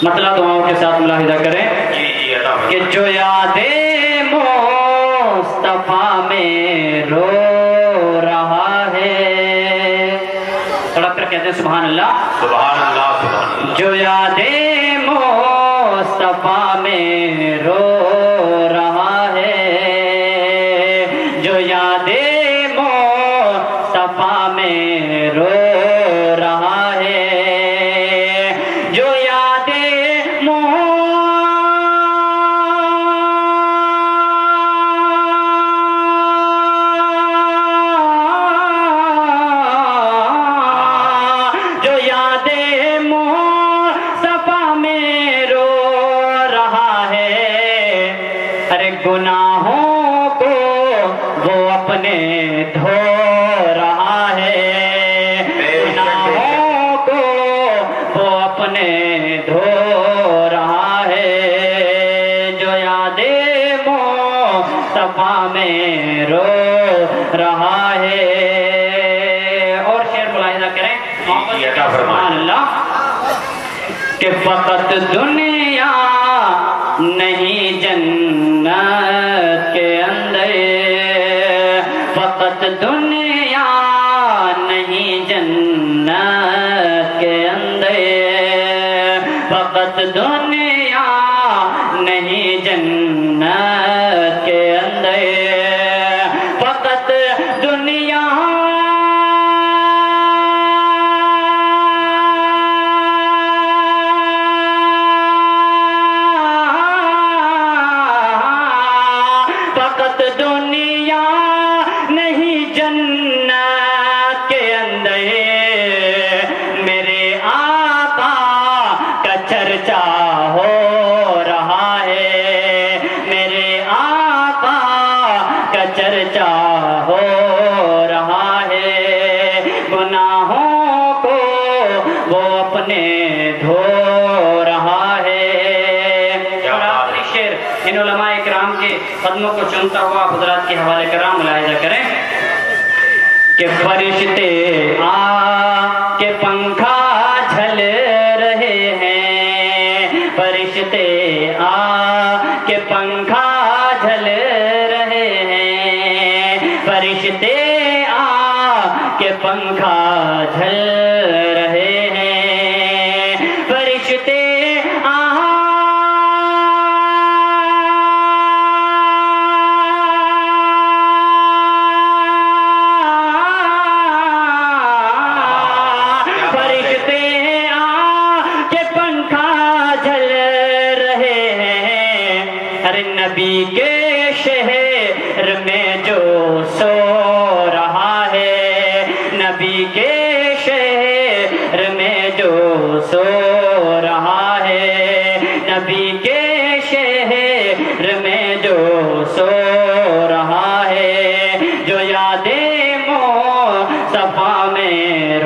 مطلب دعاؤں کے ساتھ ملاحظہ کریں کہ جو یادیں مصطفیٰ میں رو رہا ہے، تھوڑا پھر کہتے ہیں سبحان اللہ سبحان اللہ سبحان اللہ۔ جو یادیں مصطفیٰ میں رو رہا ہے، جو یادیں مصطفیٰ میں رو رہا ہے، جو یادیں جو یادیں مصطفیٰ میں رو رہا ہے، ارے گناہوں کو وہ اپنے دھو رہا ہے، گناہوں کو وہ اپنے دھو رہا ہے، جو یادیں مصطفیٰ میں رو رہا ہے۔ اور شعر ملاحظہ کریں سبحان اللہ کہ فقط دنیا نہیں جنت کے اندر، فقط دنیا نہیں جنت کے اندر، فقط دنیا نہیں جنت کے اندر، فقط دنیا فقط دنیا نہیں جنت کے اندر، میرے آقا کا چرچا ہو رہا ہے، میرے آقا کا چرچا ہو رہا ہے، گناہوں کو وہ اپنے دھو رہا ہے۔ اور آخری شعر ان علماء اکرام کے قدموں کو چنتا ہوا حضرات کے حوالے کرام ملاحظہ کریں کہ فرشتے آ کے پنکھا جھل رہے ہیں، فرشتے آ کے پنکھا جھل رہے ہیں، فرشتے آ کے پنکھا جھل رہے ہیں، فرشتے نبی کے شہر میں جو سو رہا ہے، نبی کے شہر میں جو سو رہا ہے، نبی کے شہر میں جو سو رہا ہے، جو یادیں مصطفیٰ میں